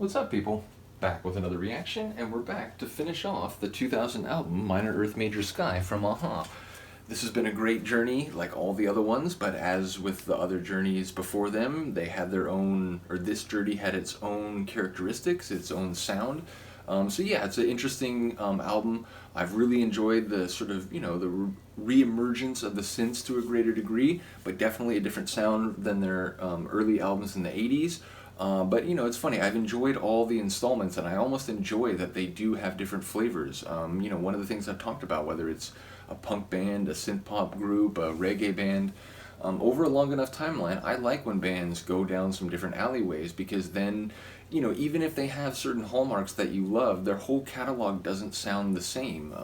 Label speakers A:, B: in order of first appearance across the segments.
A: What's up, people? Back with another reaction, and we're back to finish off the 2000 album Minor Earth Major Sky from a-ha. This has been a great journey, like all the other ones, but as with the other journeys before them, they had their own, or this journey had its own characteristics, its own sound. So yeah, it's an interesting album. I've really enjoyed the sort of, the re-emergence of the synths to a greater degree, but definitely a different sound than their early albums in the 80s. But it's funny, I've enjoyed all the installments, and I almost enjoy that they do have different flavors. One of the things I've talked about, whether it's a punk band, a synth pop group, a reggae band, over a long enough timeline, I like when bands go down some different alleyways, because then, even if they have certain hallmarks that you love, their whole catalog doesn't sound the same.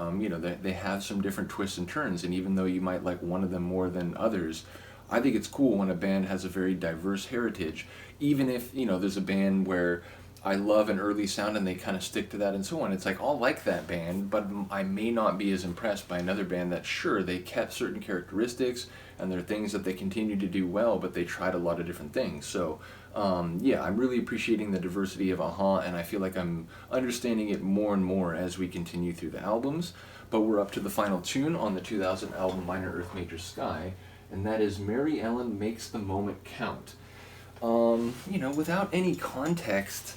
A: They have some different twists and turns, and even though you might like one of them more than others, I think it's cool when a band has a very diverse heritage, even if, there's a band where I love an early sound and they kind of stick to that and so on. It's like, I'll like that band, but I may not be as impressed by another band that, sure, they kept certain characteristics and there are things that they continue to do well, but they tried a lot of different things. So, yeah, I'm really appreciating the diversity of a-ha, and I feel like I'm understanding it more and more as we continue through the albums. But we're up to the final tune on the 2000 album Minor Earth Major Sky, and that is Mary Ellen Makes the Moment Count. Without any context,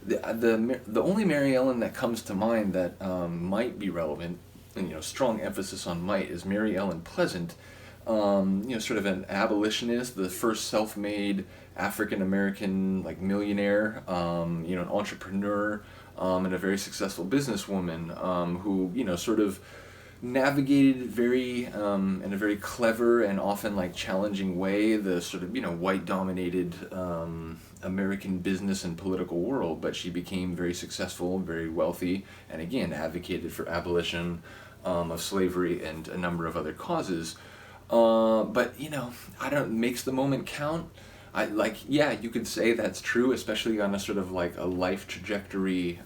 A: the only Mary Ellen that comes to mind that might be relevant, and strong emphasis on might, is Mary Ellen Pleasant. Sort of an abolitionist, the first self-made African American millionaire, an entrepreneur, and a very successful businesswoman, who sort of navigated very in a very clever and often challenging way the sort of white dominated American business and political world, but she became very successful and very wealthy, and again advocated for abolition of slavery and a number of other causes. But I don't, makes the moment count. Yeah, you could say that's true, especially on a sort of a life trajectory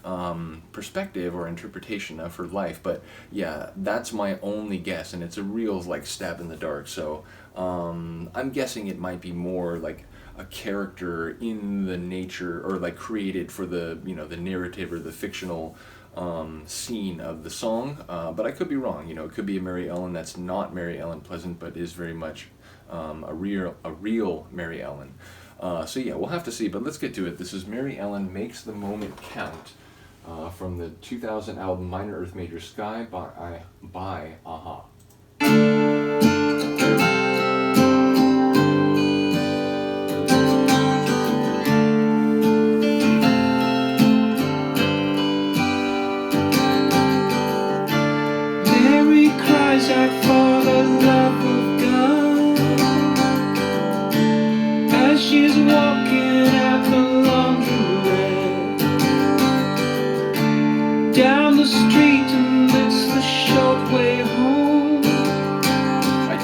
A: perspective or interpretation of her life. But yeah, that's my only guess, and it's a real stab in the dark. So I'm guessing it might be more like a character in the nature, or created for the the narrative or the fictional scene of the song. But I could be wrong. It could be a Mary Ellen that's not Mary Ellen Pleasant, but is very much a real Mary Ellen. So yeah, we'll have to see, but let's get to it. This is Mary Ellen Makes the Moment Count, from the 2000 album Minor Earth Major Sky by a-ha.
B: Mary cries out for the love of God as she's walking out the laundromat, down the street, and it's the short way home. I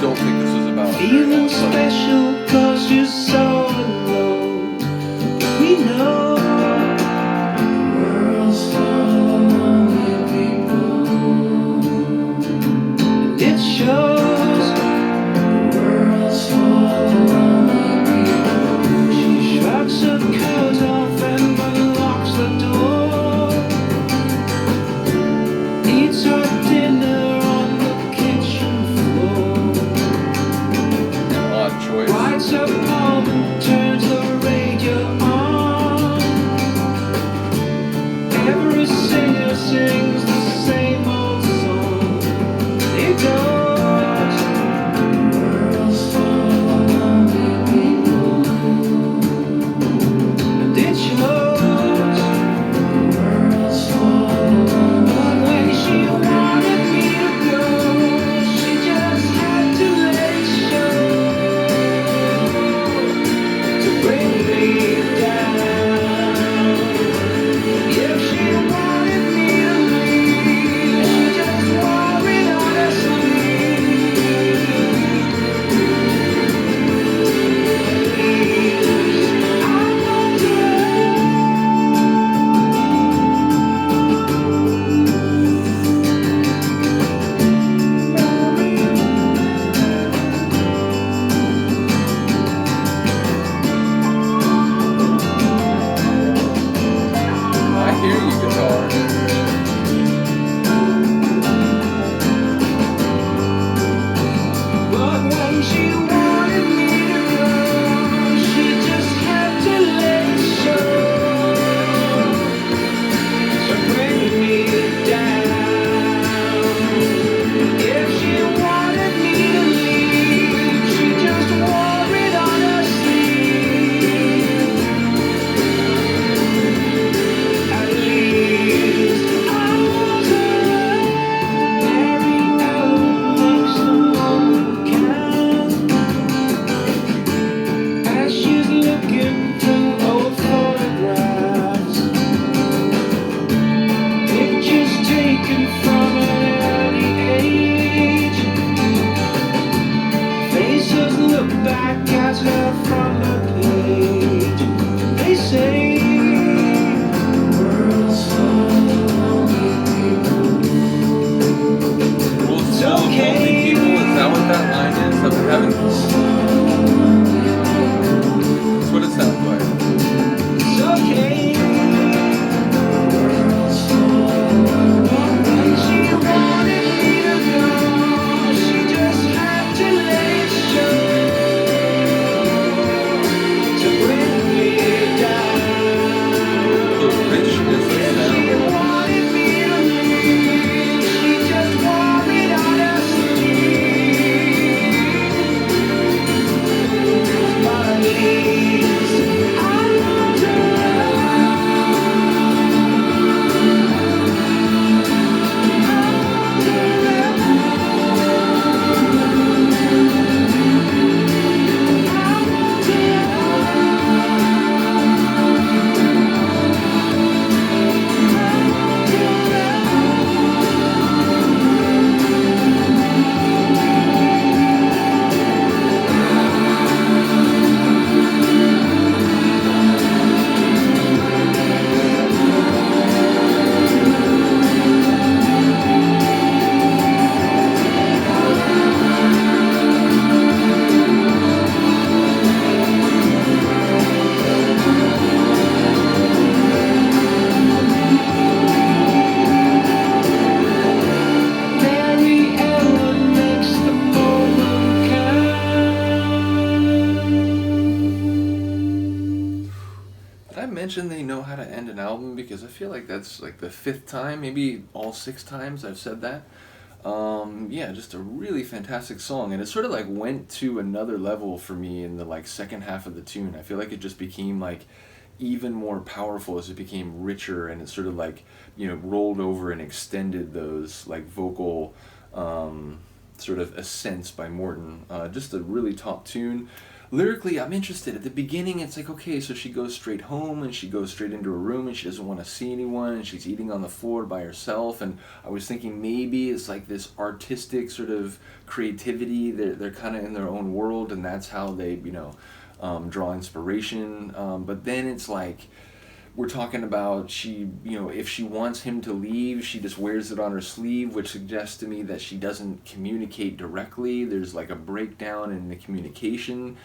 A: end an album because I feel like that's like the 5th time, maybe all 6 times I've said that. Yeah, just a really fantastic song, and it sort of like went to another level for me in the like second half of the tune. I feel like it just became like even more powerful as it became richer, and it sort of like, you know, rolled over and extended those like vocal sort of ascents by Morton. Just a really top tune. Lyrically, I'm interested. At the beginning, it's like, okay, so she goes straight home and she goes straight into her room and she doesn't want to see anyone and she's eating on the floor by herself. And I was thinking maybe it's like this artistic sort of creativity. They're kind of in their own world, and that's how they, you know, draw inspiration. But then it's like, we're talking about she, you know, if she wants him to leave, she just wears it on her sleeve, which suggests to me that she doesn't communicate directly. There's like a breakdown in the communication.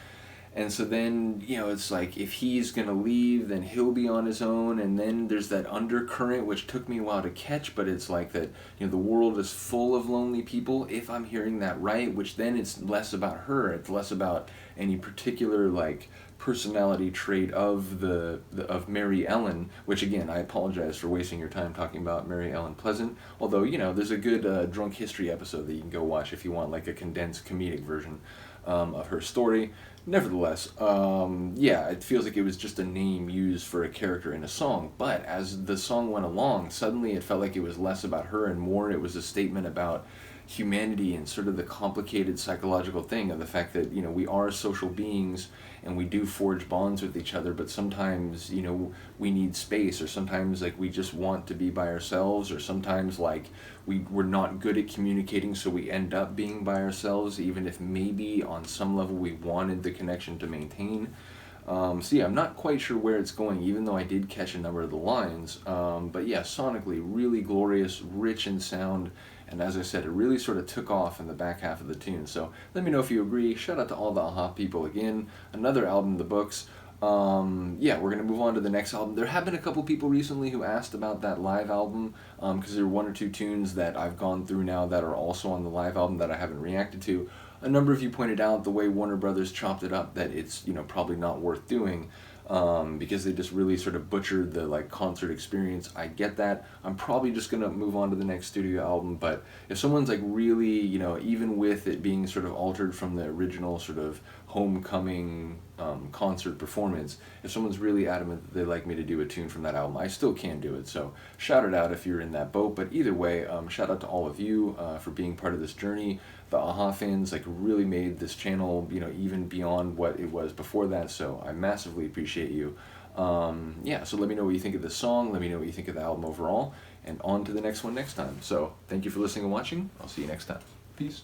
A: And so then, you know, it's like if he's going to leave, then he'll be on his own. And then there's that undercurrent, which took me a while to catch, but it's like that, you know, the world is full of lonely people, if I'm hearing that right, which then it's less about her. It's less about any particular, like, personality trait of of Mary Ellen, which again, I apologize for wasting your time talking about Mary Ellen Pleasant, although, you know, there's a good drunk history episode that you can go watch if you want like a condensed comedic version of her story. Nevertheless, yeah, it feels like it was just a name used for a character in a song, but as the song went along, suddenly it felt like it was less about her and more it was a statement about humanity and sort of the complicated psychological thing of the fact that, you know, we are social beings and we do forge bonds with each other, but sometimes, you know, we need space, or sometimes like we just want to be by ourselves, or sometimes like we're not good at communicating, so we end up being by ourselves even if maybe on some level we wanted the connection to maintain. So yeah, I'm not quite sure where it's going, even though I did catch a number of the lines. But yeah, sonically, really glorious, rich in sound, and as I said, it really sort of took off in the back half of the tune. So let me know if you agree. Shout out to all the AHA people again. Another album in the books. Yeah, we're going to move on to the next album. There have been a couple people recently who asked about that live album, because there are 1 or 2 tunes that I've gone through now that are also on the live album that I haven't reacted to. A number of you pointed out the way Warner Brothers chopped it up that it's, you know, probably not worth doing, because they just really sort of butchered the like concert experience. I get that. I'm probably just gonna move on to the next studio album, but if someone's like really, you know, even with it being sort of altered from the original sort of homecoming concert performance, if someone's really adamant that they'd like me to do a tune from that album, I still can do it. So shout it out if you're in that boat. But either way, shout out to all of you for being part of this journey. The AHA fans like really made this channel, you know, even beyond what it was before that, so I massively appreciate you. Yeah, so let me know what you think of this song, let me know what you think of the album overall, and on to the next one next time. So thank you for listening and watching. I'll see you next time. Peace.